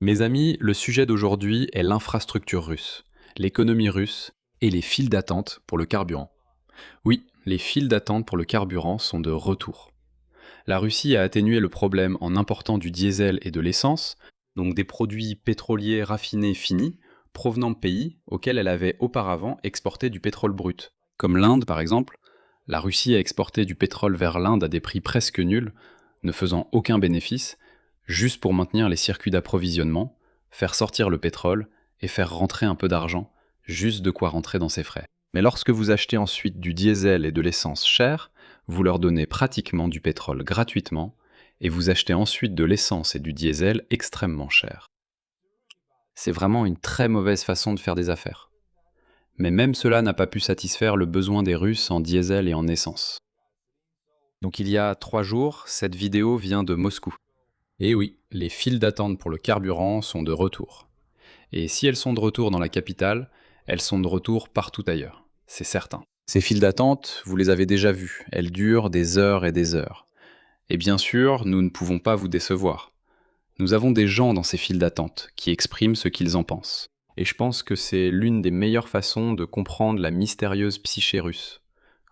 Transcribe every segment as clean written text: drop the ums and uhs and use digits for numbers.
Mes amis, le sujet d'aujourd'hui est l'infrastructure russe, l'économie russe et les files d'attente pour le carburant. Oui, les files d'attente pour le carburant sont de retour. La Russie a atténué le problème en important du diesel et de l'essence, donc des produits pétroliers raffinés finis, provenant de pays auxquels elle avait auparavant exporté du pétrole brut. Comme l'Inde par exemple, la Russie a exporté du pétrole vers l'Inde à des prix presque nuls, ne faisant aucun bénéfice, juste pour maintenir les circuits d'approvisionnement, faire sortir le pétrole et faire rentrer un peu d'argent, juste de quoi rentrer dans ses frais. Mais lorsque vous achetez ensuite du diesel et de l'essence chère, vous leur donnez pratiquement du pétrole gratuitement et vous achetez ensuite de l'essence et du diesel extrêmement cher. C'est vraiment une très mauvaise façon de faire des affaires. Mais même cela n'a pas pu satisfaire le besoin des Russes en diesel et en essence. Donc il y a 3 jours, cette vidéo vient de Moscou. Et oui, les files d'attente pour le carburant sont de retour. Et si elles sont de retour dans la capitale, elles sont de retour partout ailleurs, c'est certain. Ces files d'attente, vous les avez déjà vues, elles durent des heures et des heures. Et bien sûr, nous ne pouvons pas vous décevoir. Nous avons des gens dans ces files d'attente qui expriment ce qu'ils en pensent. Et je pense que c'est l'une des meilleures façons de comprendre la mystérieuse psyché russe,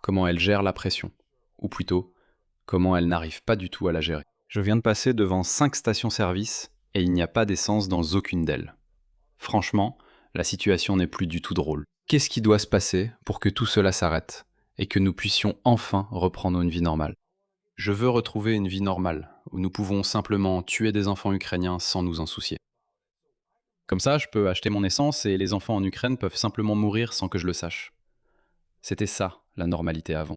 comment elle gère la pression, ou plutôt, comment elle n'arrive pas du tout à la gérer. Je viens de passer devant 5 stations-service et il n'y a pas d'essence dans aucune d'elles. Franchement, la situation n'est plus du tout drôle. Qu'est-ce qui doit se passer pour que tout cela s'arrête et que nous puissions enfin reprendre une vie normale? Je veux retrouver une vie normale, où nous pouvons simplement tuer des enfants ukrainiens sans nous en soucier. Comme ça, je peux acheter mon essence et les enfants en Ukraine peuvent simplement mourir sans que je le sache. C'était ça, la normalité avant.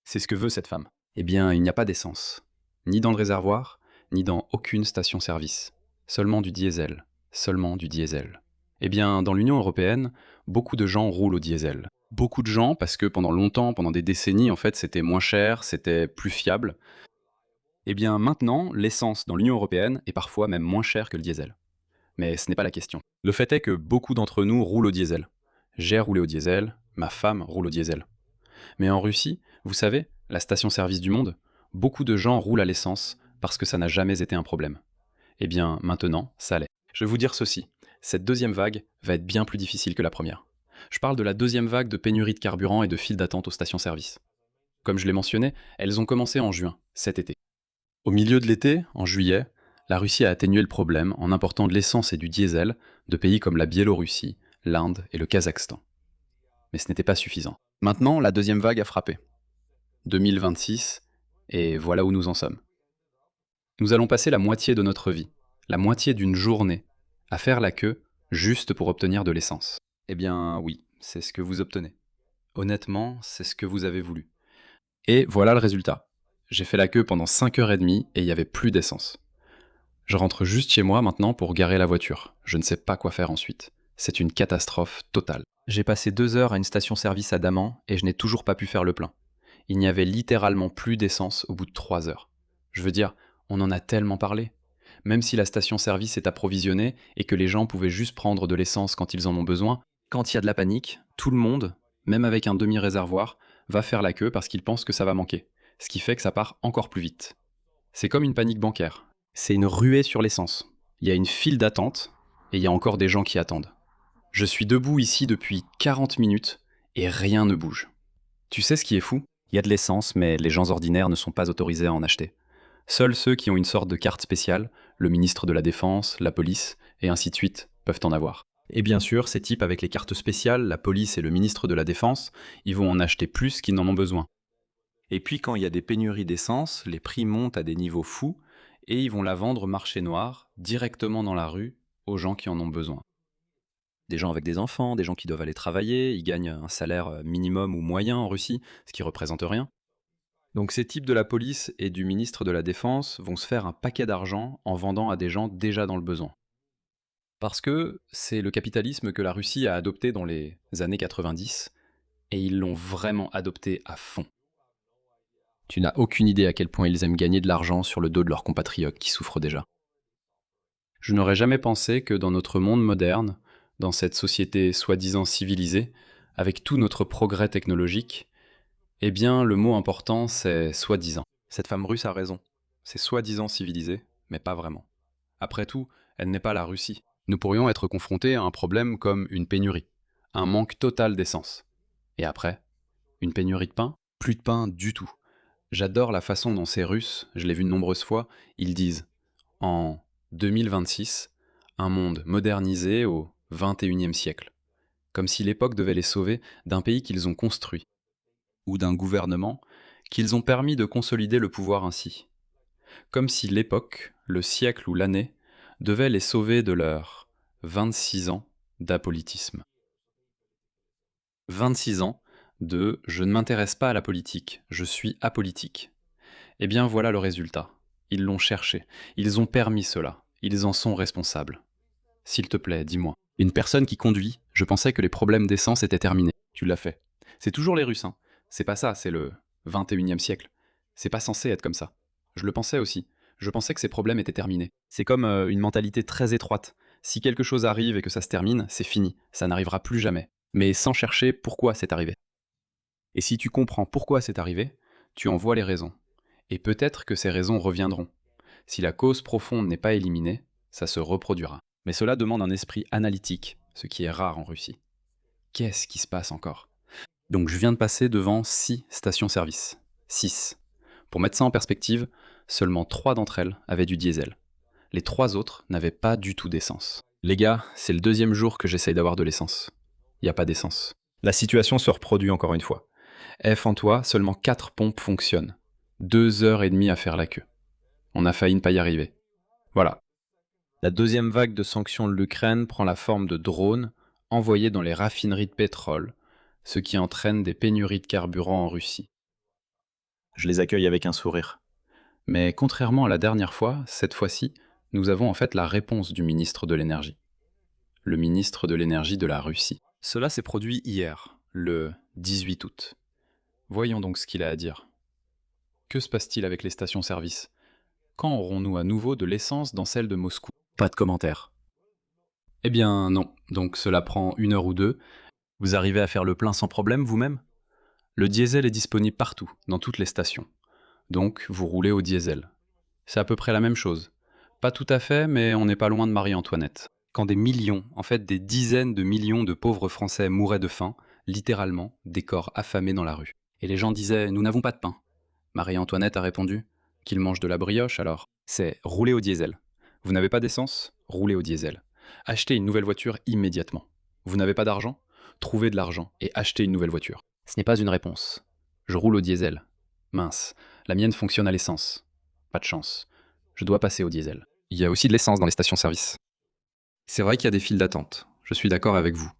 C'est ce que veut cette femme. Eh bien, il n'y a pas d'essence. Ni dans le réservoir, ni dans aucune station-service. Seulement du diesel. Seulement du diesel. Eh bien, dans l'Union européenne, beaucoup de gens roulent au diesel. Beaucoup de gens parce que pendant longtemps, pendant des décennies, en fait, c'était moins cher, c'était plus fiable. Eh bien, maintenant, l'essence dans l'Union européenne est parfois même moins chère que le diesel. Mais ce n'est pas la question. Le fait est que beaucoup d'entre nous roulent au diesel. J'ai roulé au diesel, ma femme roule au diesel. Mais en Russie, vous savez, la station-service du monde, beaucoup de gens roulent à l'essence parce que ça n'a jamais été un problème. Eh bien, maintenant, ça l'est. Je vais vous dire ceci, cette deuxième vague va être bien plus difficile que la première. Je parle de la deuxième vague de pénurie de carburant et de files d'attente aux stations-service. Comme je l'ai mentionné, elles ont commencé en juin, cet été. Au milieu de l'été, en juillet, la Russie a atténué le problème en important de l'essence et du diesel de pays comme la Biélorussie, l'Inde et le Kazakhstan. Mais ce n'était pas suffisant. Maintenant, la deuxième vague a frappé. 2026, et voilà où nous en sommes. Nous allons passer la moitié de notre vie, la moitié d'une journée, à faire la queue juste pour obtenir de l'essence. Eh bien oui, c'est ce que vous obtenez. Honnêtement, c'est ce que vous avez voulu. Et voilà le résultat. J'ai fait la queue pendant 5h30 et il n'y avait plus d'essence. Je rentre juste chez moi maintenant pour garer la voiture. Je ne sais pas quoi faire ensuite. C'est une catastrophe totale. J'ai passé 2 heures à une station-service à Daman et je n'ai toujours pas pu faire le plein. Il n'y avait littéralement plus d'essence au bout de 3 heures. Je veux dire, on en a tellement parlé. Même si la station-service est approvisionnée et que les gens pouvaient juste prendre de l'essence quand ils en ont besoin, quand il y a de la panique, tout le monde, même avec un demi-réservoir, va faire la queue parce qu'il pense que ça va manquer. Ce qui fait que ça part encore plus vite. C'est comme une panique bancaire. C'est une ruée sur l'essence. Il y a une file d'attente et il y a encore des gens qui attendent. Je suis debout ici depuis 40 minutes et rien ne bouge. Tu sais ce qui est fou? Il y a de l'essence, mais les gens ordinaires ne sont pas autorisés à en acheter. Seuls ceux qui ont une sorte de carte spéciale, le ministre de la Défense, la police, et ainsi de suite, peuvent en avoir. Et bien sûr, ces types avec les cartes spéciales, la police et le ministre de la Défense, ils vont en acheter plus qu'ils n'en ont besoin. Et puis quand il y a des pénuries d'essence, les prix montent à des niveaux fous, et ils vont la vendre au marché noir, directement dans la rue, aux gens qui en ont besoin. Des gens avec des enfants, des gens qui doivent aller travailler, ils gagnent un salaire minimum ou moyen en Russie, ce qui représente rien. Donc ces types de la police et du ministre de la Défense vont se faire un paquet d'argent en vendant à des gens déjà dans le besoin. Parce que c'est le capitalisme que la Russie a adopté dans les années 90, et ils l'ont vraiment adopté à fond. Tu n'as aucune idée à quel point ils aiment gagner de l'argent sur le dos de leurs compatriotes qui souffrent déjà. Je n'aurais jamais pensé que dans notre monde moderne, dans cette société soi-disant civilisée, avec tout notre progrès technologique, eh bien, le mot important, c'est soi-disant. Cette femme russe a raison. C'est soi-disant civilisé, mais pas vraiment. Après tout, elle n'est pas la Russie. Nous pourrions être confrontés à un problème comme une pénurie, un manque total d'essence. Et après, une pénurie de pain? Plus de pain du tout. J'adore la façon dont ces Russes, je l'ai vu de nombreuses fois, ils disent en 2026, un monde modernisé au 21e siècle. Comme si l'époque devait les sauver d'un pays qu'ils ont construit, ou d'un gouvernement qu'ils ont permis de consolider le pouvoir ainsi. Comme si l'époque, le siècle ou l'année, devait les sauver de leurs 26 ans d'apolitisme. 26 ans de « je ne m'intéresse pas à la politique, je suis apolitique ». Eh bien voilà le résultat. Ils l'ont cherché, ils ont permis cela, ils en sont responsables. S'il te plaît, dis-moi. Une personne qui conduit, je pensais que les problèmes d'essence étaient terminés. Tu l'as fait. C'est toujours les Russes, hein. C'est pas ça, c'est le 21e siècle. C'est pas censé être comme ça. Je le pensais aussi. Je pensais que ces problèmes étaient terminés. C'est comme une mentalité très étroite. Si quelque chose arrive et que ça se termine, c'est fini. Ça n'arrivera plus jamais. Mais sans chercher pourquoi c'est arrivé. Et si tu comprends pourquoi c'est arrivé, tu en vois les raisons. Et peut-être que ces raisons reviendront. Si la cause profonde n'est pas éliminée, ça se reproduira. Mais cela demande un esprit analytique, ce qui est rare en Russie. Qu'est-ce qui se passe encore? Donc je viens de passer devant 6 stations-service. 6. Pour mettre ça en perspective, seulement 3 d'entre elles avaient du diesel. Les 3 autres n'avaient pas du tout d'essence. Les gars, c'est le 2e jour que j'essaye d'avoir de l'essence. Il n'y a pas d'essence. La situation se reproduit encore une fois. F en toi, seulement 4 pompes fonctionnent. 2 heures et demie à faire la queue. On a failli ne pas y arriver. Voilà. La 2e vague de sanctions de l'Ukraine prend la forme de drones envoyés dans les raffineries de pétrole, ce qui entraîne des pénuries de carburant en Russie. Je les accueille avec un sourire. Mais contrairement à la dernière fois, cette fois-ci, nous avons en fait la réponse du ministre de l'Énergie. Le ministre de l'Énergie de la Russie. Cela s'est produit hier, le 18 août. Voyons donc ce qu'il a à dire. Que se passe-t-il avec les stations-service? Quand aurons-nous à nouveau de l'essence dans celle de Moscou? Pas de commentaire. Eh bien non, donc cela prend 1 heure ou 2. Vous arrivez à faire le plein sans problème vous-même? Le diesel est disponible partout, dans toutes les stations. Donc vous roulez au diesel. C'est à peu près la même chose. Pas tout à fait, mais on n'est pas loin de Marie-Antoinette. Quand des millions, en fait des dizaines de millions de pauvres Français mouraient de faim, littéralement, des corps affamés dans la rue. Et les gens disaient « Nous n'avons pas de pain ». Marie-Antoinette a répondu « Qu'ils mangent de la brioche alors ». C'est rouler au diesel. Vous n'avez pas d'essence? Roulez au diesel. Achetez une nouvelle voiture immédiatement. Vous n'avez pas d'argent? Trouvez de l'argent et achetez une nouvelle voiture. Ce n'est pas une réponse. Je roule au diesel. Mince, la mienne fonctionne à l'essence. Pas de chance. Je dois passer au diesel. Il y a aussi de l'essence dans les stations-service. C'est vrai qu'il y a des files d'attente. Je suis d'accord avec vous.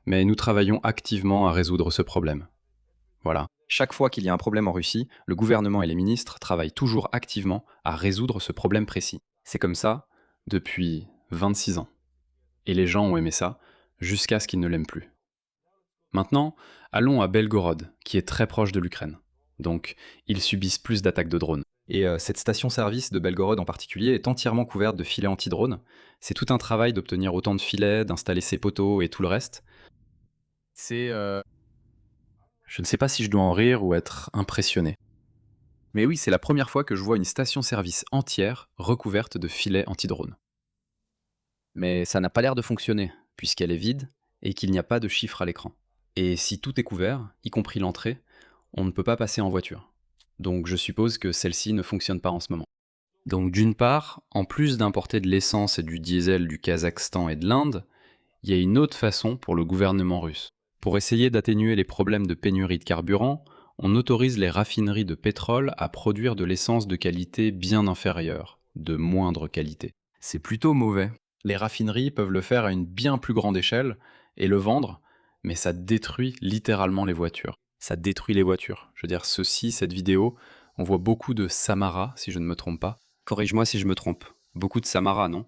Mais nous travaillons activement à résoudre ce problème. Voilà. Chaque fois qu'il y a un problème en Russie, le gouvernement et les ministres travaillent toujours activement à résoudre ce problème précis. C'est comme ça depuis 26 ans. Et les gens ont aimé ça jusqu'à ce qu'ils ne l'aiment plus. Maintenant, allons à Belgorod, qui est très proche de l'Ukraine. Donc, ils subissent plus d'attaques de drones. Et cette station-service de Belgorod en particulier est entièrement couverte de filets anti-drones. C'est tout un travail d'obtenir autant de filets, d'installer ces poteaux et tout le reste. Je ne sais pas si je dois en rire ou être impressionné. Mais oui, c'est la première fois que je vois une station-service entière recouverte de filets anti-drones. Mais ça n'a pas l'air de fonctionner, puisqu'elle est vide et qu'il n'y a pas de chiffre à l'écran. Et si tout est couvert, y compris l'entrée, on ne peut pas passer en voiture. Donc je suppose que celle-ci ne fonctionne pas en ce moment. Donc d'une part, en plus d'importer de l'essence et du diesel du Kazakhstan et de l'Inde, il y a une autre façon pour le gouvernement russe. Pour essayer d'atténuer les problèmes de pénurie de carburant, on autorise les raffineries de pétrole à produire de l'essence de qualité bien inférieure, de moindre qualité. C'est plutôt mauvais. Les raffineries peuvent le faire à une bien plus grande échelle et le vendre, mais ça détruit littéralement les voitures. Ça détruit les voitures. Je veux dire, cette vidéo, on voit beaucoup de Samara, si je ne me trompe pas. Corrige-moi si je me trompe. Beaucoup de Samara, non?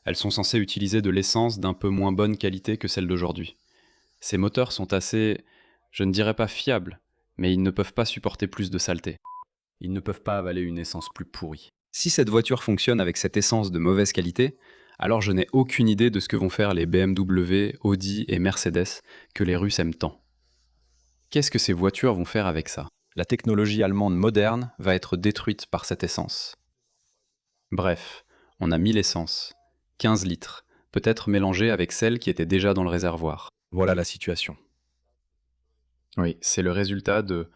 Elles sont censées utiliser de l'essence d'un peu moins bonne qualité que celle d'aujourd'hui. Ces moteurs sont assez, je ne dirais pas fiables, mais ils ne peuvent pas supporter plus de saleté. Ils ne peuvent pas avaler une essence plus pourrie. Si cette voiture fonctionne avec cette essence de mauvaise qualité, alors je n'ai aucune idée de ce que vont faire les BMW, Audi et Mercedes que les Russes aiment tant. Qu'est-ce que ces voitures vont faire avec ça? La technologie allemande moderne va être détruite par cette essence. Bref, on a mis l'essence. 15 litres, peut-être mélangée avec celle qui était déjà dans le réservoir. Voilà la situation. Oui, c'est le résultat de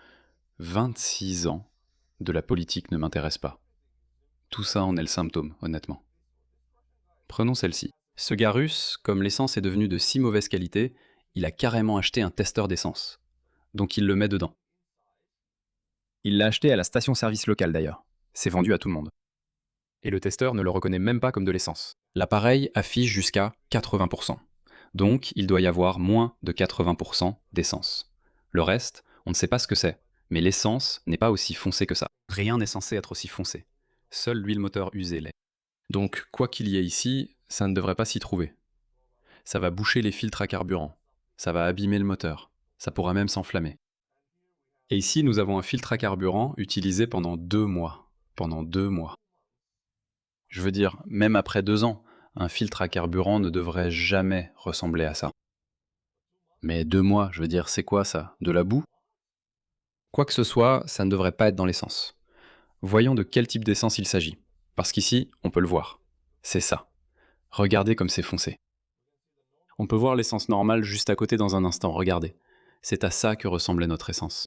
26 ans de la politique ne m'intéresse pas. Tout ça en est le symptôme, honnêtement. Prenons celle-ci. Ce gars russe, comme l'essence est devenue de si mauvaise qualité, il a carrément acheté un testeur d'essence. Donc il le met dedans. Il l'a acheté à la station-service locale d'ailleurs. C'est vendu à tout le monde. Et le testeur ne le reconnaît même pas comme de l'essence. L'appareil affiche jusqu'à 80%. Donc il doit y avoir moins de 80% d'essence. Le reste, on ne sait pas ce que c'est, mais l'essence n'est pas aussi foncée que ça. Rien n'est censé être aussi foncé. Seule l'huile moteur usée l'est. Donc quoi qu'il y ait ici, ça ne devrait pas s'y trouver. Ça va boucher les filtres à carburant. Ça va abîmer le moteur. Ça pourra même s'enflammer. Et ici, nous avons un filtre à carburant utilisé pendant 2 mois. Pendant 2 mois. Je veux dire, même après 2 ans, un filtre à carburant ne devrait jamais ressembler à ça. Mais 2 mois, je veux dire, c'est quoi ça? De la boue? Quoi que ce soit, ça ne devrait pas être dans l'essence. Voyons de quel type d'essence il s'agit. Parce qu'ici, on peut le voir. C'est ça. Regardez comme c'est foncé. On peut voir l'essence normale juste à côté dans un instant, regardez. C'est à ça que ressemblait notre essence.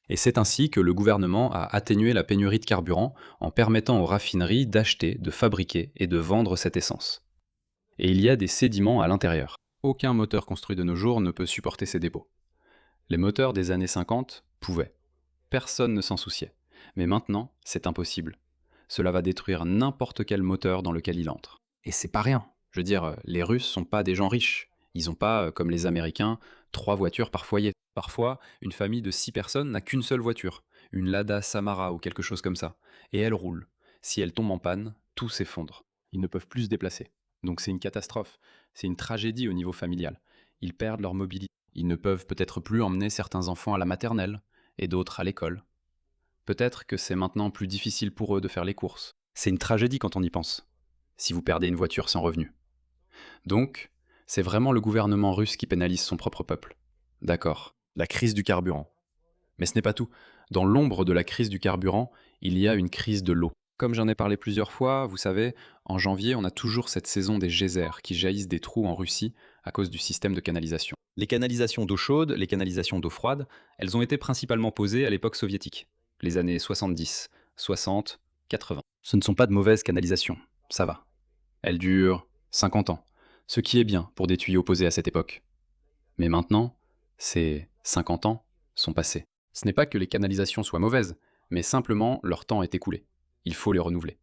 Et c'est ainsi que le gouvernement a atténué la pénurie de carburant en permettant aux raffineries d'acheter, de fabriquer et de vendre cette essence. Et il y a des sédiments à l'intérieur. Aucun moteur construit de nos jours ne peut supporter ces dépôts. Les moteurs des années 50 pouvaient. Personne ne s'en souciait. Mais maintenant, c'est impossible. Cela va détruire n'importe quel moteur dans lequel il entre. Et c'est pas rien. Je veux dire, les Russes sont pas des gens riches. Ils ont pas, comme les Américains, 3 voitures par foyer. Parfois, une famille de 6 personnes n'a qu'une seule voiture, une Lada Samara ou quelque chose comme ça, et elle roule. Si elle tombe en panne, tout s'effondre. Ils ne peuvent plus se déplacer. Donc c'est une catastrophe. C'est une tragédie au niveau familial. Ils perdent leur mobilité. Ils ne peuvent peut-être plus emmener certains enfants à la maternelle et d'autres à l'école. Peut-être que c'est maintenant plus difficile pour eux de faire les courses. C'est une tragédie quand on y pense, si vous perdez une voiture sans revenu. Donc, c'est vraiment le gouvernement russe qui pénalise son propre peuple. D'accord, la crise du carburant. Mais ce n'est pas tout. Dans l'ombre de la crise du carburant, il y a une crise de l'eau. Comme j'en ai parlé plusieurs fois, vous savez, en janvier, on a toujours cette saison des geysers qui jaillissent des trous en Russie à cause du système de canalisation. Les canalisations d'eau chaude, les canalisations d'eau froide, elles ont été principalement posées à l'époque soviétique, les années 70, 60, 80. Ce ne sont pas de mauvaises canalisations, ça va. Elles durent 50 ans, ce qui est bien pour des tuyaux posés à cette époque. Mais maintenant, ces 50 ans sont passés. Ce n'est pas que les canalisations soient mauvaises, mais simplement leur temps est écoulé. Il faut les renouveler.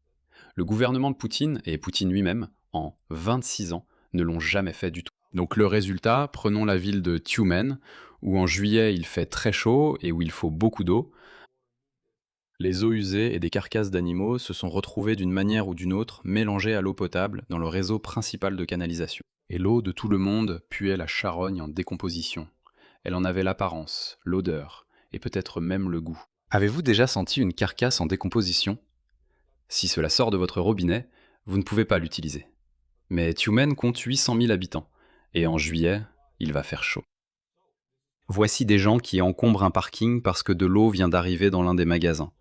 Le gouvernement de Poutine, et Poutine lui-même, en 26 ans, ne l'ont jamais fait du tout. Donc le résultat, prenons la ville de Tyumen, où en juillet il fait très chaud et où il faut beaucoup d'eau. Les eaux usées et des carcasses d'animaux se sont retrouvées d'une manière ou d'une autre mélangées à l'eau potable dans le réseau principal de canalisation. Et l'eau de tout le monde puait la charogne en décomposition. Elle en avait l'apparence, l'odeur, et peut-être même le goût. Avez-vous déjà senti une carcasse en décomposition? Si cela sort de votre robinet, vous ne pouvez pas l'utiliser. Mais Tyumen compte 800 000 habitants, et en juillet, il va faire chaud. Voici des gens qui encombrent un parking parce que de l'eau vient d'arriver dans l'un des magasins.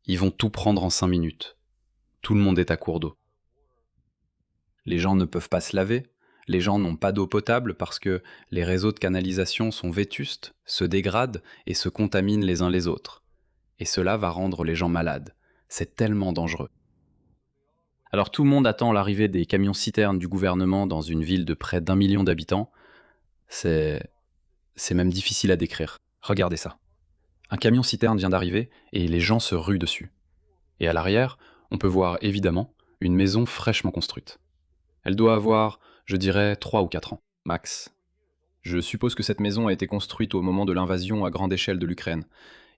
Ils vont tout prendre en 5 minutes. Tout le monde est à court d'eau. Les gens ne peuvent pas se laver, les gens n'ont pas d'eau potable parce que les réseaux de canalisation sont vétustes, se dégradent et se contaminent les uns les autres. Et cela va rendre les gens malades. C'est tellement dangereux. Alors tout le monde attend l'arrivée des camions-citernes du gouvernement dans une ville de près d'1 million d'habitants. C'est même difficile à décrire. Regardez ça. Un camion-citerne vient d'arriver et les gens se ruent dessus. Et à l'arrière, on peut voir évidemment une maison fraîchement construite. Elle doit avoir, je dirais, 3 ou 4 ans, max. Je suppose que cette maison a été construite au moment de l'invasion à grande échelle de l'Ukraine.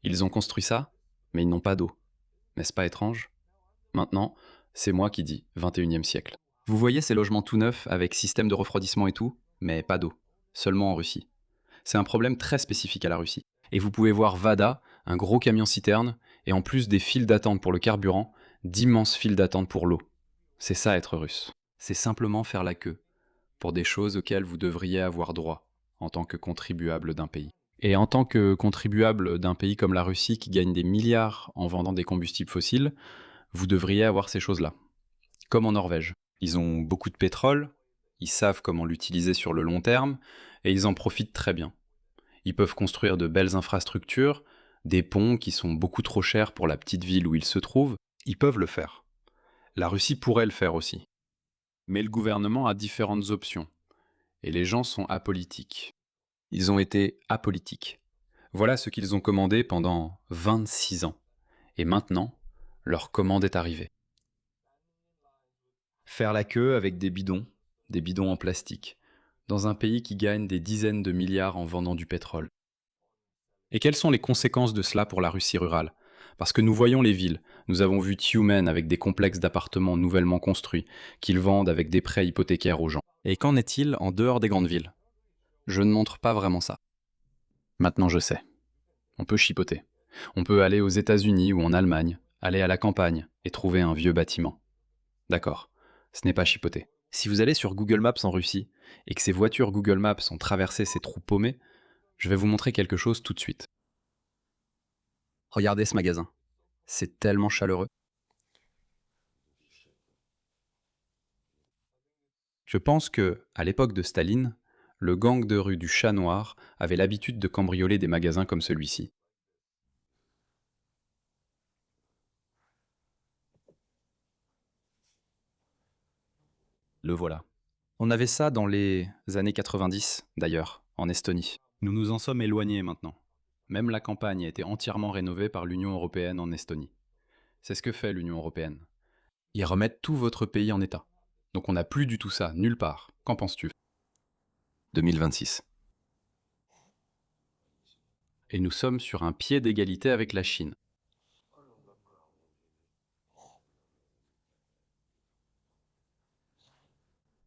Ils ont construit ça, mais ils n'ont pas d'eau. N'est-ce pas étrange? Maintenant, c'est moi qui dis 21e siècle. Vous voyez ces logements tout neufs avec système de refroidissement et tout, mais pas d'eau, seulement en Russie. C'est un problème très spécifique à la Russie. Et vous pouvez voir Vada, un gros camion-citerne, et en plus des files d'attente pour le carburant, d'immenses files d'attente pour l'eau. C'est ça être russe. C'est simplement faire la queue, pour des choses auxquelles vous devriez avoir droit, en tant que contribuable d'un pays. Et en tant que contribuable d'un pays comme la Russie qui gagne des milliards en vendant des combustibles fossiles, vous devriez avoir ces choses-là. Comme en Norvège. Ils ont beaucoup de pétrole, ils savent comment l'utiliser sur le long terme, et ils en profitent très bien. Ils peuvent construire de belles infrastructures, des ponts qui sont beaucoup trop chers pour la petite ville où ils se trouvent. Ils peuvent le faire. La Russie pourrait le faire aussi. Mais le gouvernement a différentes options, et les gens sont apolitiques. Ils ont été apolitiques. Voilà ce qu'ils ont commandé pendant 26 ans. Et maintenant, leur commande est arrivée. Faire la queue avec des bidons en plastique, dans un pays qui gagne des dizaines de milliards en vendant du pétrole. Et quelles sont les conséquences de cela pour la Russie rurale? Parce que nous voyons les villes, nous avons vu Tiumen avec des complexes d'appartements nouvellement construits, qu'ils vendent avec des prêts hypothécaires aux gens. Et qu'en est-il en dehors des grandes villes? Je ne montre pas vraiment ça. Maintenant je sais. On peut chipoter. On peut aller aux États-Unis ou en Allemagne, aller à la campagne et trouver un vieux bâtiment. D'accord, ce n'est pas chipoter. Si vous allez sur Google Maps en Russie et que ces voitures Google Maps ont traversé ces trous paumés, je vais vous montrer quelque chose tout de suite. Regardez ce magasin. C'est tellement chaleureux. Je pense que, à l'époque de Staline, le gang de rue du Chat Noir avait l'habitude de cambrioler des magasins comme celui-ci. Le voilà. On avait ça dans les années 90, d'ailleurs, en Estonie. Nous nous en sommes éloignés maintenant. Même la campagne a été entièrement rénovée par l'Union européenne en Estonie. C'est ce que fait l'Union européenne. Ils remettent tout votre pays en état. Donc on n'a plus du tout ça, nulle part. Qu'en penses-tu? 2026. Et nous sommes sur un pied d'égalité avec la Chine.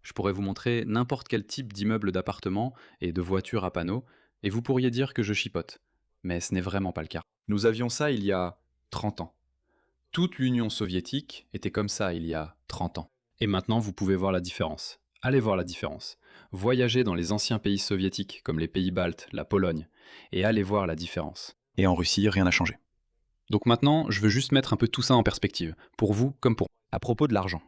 Je pourrais vous montrer n'importe quel type d'immeuble d'appartement et de voiture à panneaux, et vous pourriez dire que je chipote. Mais ce n'est vraiment pas le cas. Nous avions ça il y a 30 ans. Toute l'Union soviétique était comme ça il y a 30 ans. Et maintenant, vous pouvez voir la différence. Allez voir la différence. Voyagez dans les anciens pays soviétiques, comme les pays baltes, la Pologne, et allez voir la différence. Et en Russie, rien n'a changé. Donc maintenant, je veux juste mettre un peu tout ça en perspective, pour vous comme pour moi. À propos de l'argent,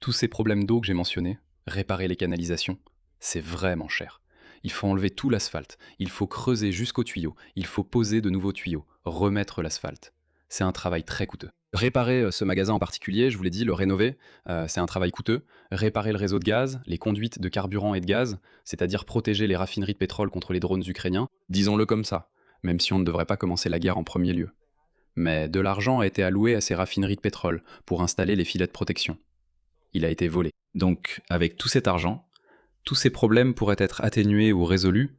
tous ces problèmes d'eau que j'ai mentionnés, réparer les canalisations, c'est vraiment cher. Il faut enlever tout l'asphalte, il faut creuser jusqu'aux tuyaux, il faut poser de nouveaux tuyaux, remettre l'asphalte. C'est un travail très coûteux. Réparer ce magasin en particulier, je vous l'ai dit, le rénover, c'est un travail coûteux. Réparer le réseau de gaz, les conduites de carburant et de gaz, c'est-à-dire protéger les raffineries de pétrole contre les drones ukrainiens, disons-le comme ça, même si on ne devrait pas commencer la guerre en premier lieu. Mais de l'argent a été alloué à ces raffineries de pétrole pour installer les filets de protection. Il a été volé. Donc, avec tout cet argent, tous ces problèmes pourraient être atténués ou résolus,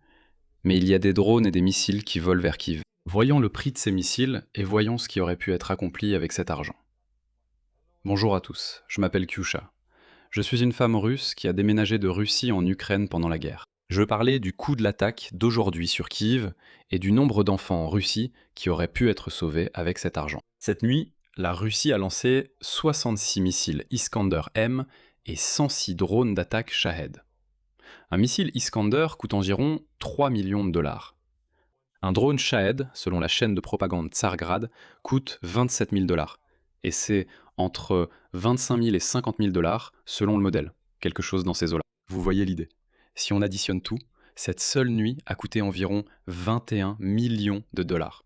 mais il y a des drones et des missiles qui volent vers Kiev. Voyons le prix de ces missiles et voyons ce qui aurait pu être accompli avec cet argent. Bonjour à tous, je m'appelle Kyusha. Je suis une femme russe qui a déménagé de Russie en Ukraine pendant la guerre. Je veux parler du coût de l'attaque d'aujourd'hui sur Kiev et du nombre d'enfants en Russie qui auraient pu être sauvés avec cet argent. Cette nuit, la Russie a lancé 66 missiles Iskander-M et 106 drones d'attaque Shahed. Un missile Iskander coûte environ 3 millions de dollars. Un drone Shahed, selon la chaîne de propagande Tsargrad, coûte 27 000 dollars. Et c'est entre 25 000 et 50 000 dollars selon le modèle. Quelque chose dans ces eaux-là. Vous voyez l'idée. Si on additionne tout, cette seule nuit a coûté environ 21 millions de dollars.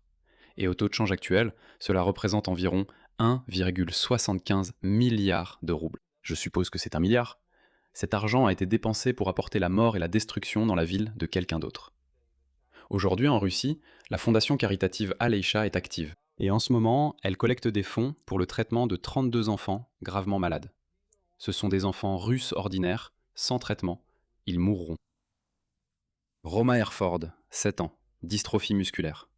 Et au taux de change actuel, cela représente environ 1,75 milliard de roubles. Je suppose que c'est un milliard. Cet argent a été dépensé pour apporter la mort et la destruction dans la ville de quelqu'un d'autre. Aujourd'hui, en Russie, la fondation caritative Aleisha est active. Et en ce moment, elle collecte des fonds pour le traitement de 32 enfants gravement malades. Ce sont des enfants russes ordinaires, sans traitement. Ils mourront. Roma Herford, 7 ans, dystrophie musculaire.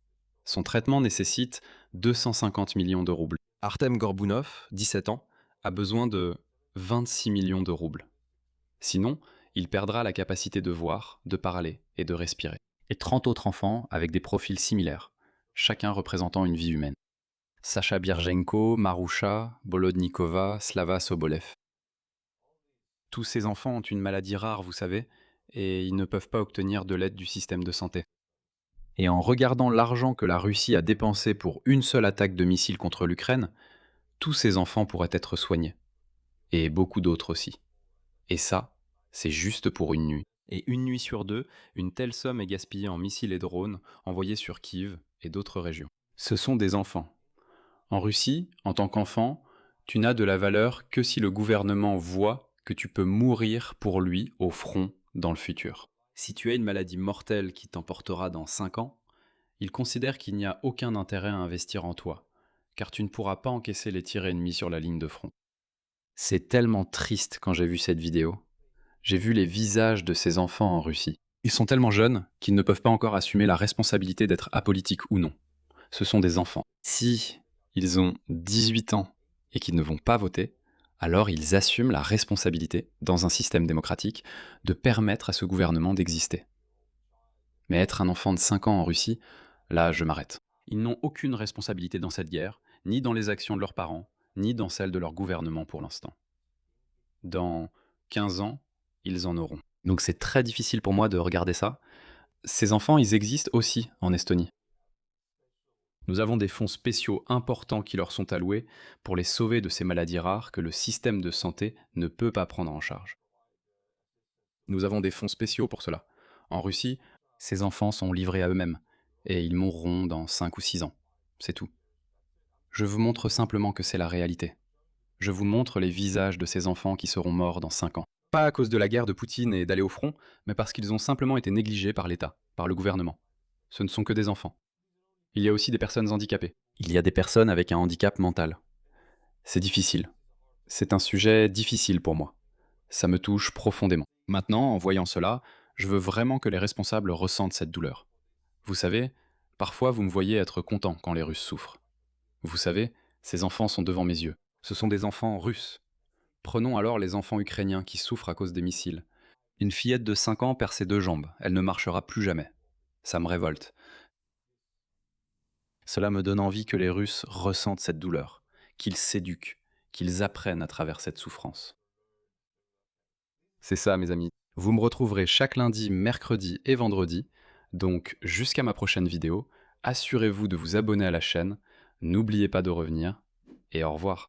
Son traitement nécessite 250 millions de roubles. Artem Gorbunov, 17 ans, a besoin de 26 millions de roubles. Sinon, il perdra la capacité de voir, de parler et de respirer. Et 30 autres enfants avec des profils similaires, chacun représentant une vie humaine. Sacha Birgenko, Marusha, Bolodnikova, Slava Sobolev. Tous ces enfants ont une maladie rare, vous savez, et ils ne peuvent pas obtenir de l'aide du système de santé. Et en regardant l'argent que la Russie a dépensé pour une seule attaque de missiles contre l'Ukraine, tous ces enfants pourraient être soignés. Et beaucoup d'autres aussi. Et ça, c'est juste pour une nuit. Et une nuit sur deux, une telle somme est gaspillée en missiles et drones envoyés sur Kiev et d'autres régions. Ce sont des enfants. En Russie, en tant qu'enfant, tu n'as de la valeur que si le gouvernement voit que tu peux mourir pour lui au front dans le futur. Si tu as une maladie mortelle qui t'emportera dans 5 ans, il considère qu'il n'y a aucun intérêt à investir en toi, car tu ne pourras pas encaisser les tirs ennemis sur la ligne de front. C'est tellement triste quand j'ai vu cette vidéo. J'ai vu les visages de ces enfants en Russie. Ils sont tellement jeunes qu'ils ne peuvent pas encore assumer la responsabilité d'être apolitiques ou non. Ce sont des enfants. Si ils ont 18 ans et qu'ils ne vont pas voter, alors ils assument la responsabilité, dans un système démocratique, de permettre à ce gouvernement d'exister. Mais être un enfant de 5 ans en Russie, là je m'arrête. Ils n'ont aucune responsabilité dans cette guerre, ni dans les actions de leurs parents, ni dans celles de leur gouvernement pour l'instant. Dans 15 ans, ils en auront. Donc c'est très difficile pour moi de regarder ça. Ces enfants, ils existent aussi en Estonie. Nous avons des fonds spéciaux importants qui leur sont alloués pour les sauver de ces maladies rares que le système de santé ne peut pas prendre en charge. Nous avons des fonds spéciaux pour cela. En Russie, ces enfants sont livrés à eux-mêmes, et ils mourront dans 5 ou 6 ans. C'est tout. Je vous montre simplement que c'est la réalité. Je vous montre les visages de ces enfants qui seront morts dans 5 ans. Pas à cause de la guerre de Poutine et d'aller au front, mais parce qu'ils ont simplement été négligés par l'État, par le gouvernement. Ce ne sont que des enfants. Il y a aussi des personnes handicapées. Il y a des personnes avec un handicap mental. C'est difficile. C'est un sujet difficile pour moi. Ça me touche profondément. Maintenant, en voyant cela, je veux vraiment que les responsables ressentent cette douleur. Vous savez, parfois vous me voyez être content quand les Russes souffrent. Vous savez, ces enfants sont devant mes yeux. Ce sont des enfants russes. Prenons alors les enfants ukrainiens qui souffrent à cause des missiles. Une fillette de 5 ans perd ses 2 jambes. Elle ne marchera plus jamais. Ça me révolte. Cela me donne envie que les Russes ressentent cette douleur, qu'ils s'éduquent, qu'ils apprennent à travers cette souffrance. C'est ça, mes amis. Vous me retrouverez chaque lundi, mercredi et vendredi. Donc, jusqu'à ma prochaine vidéo, assurez-vous de vous abonner à la chaîne. N'oubliez pas de revenir. Et au revoir.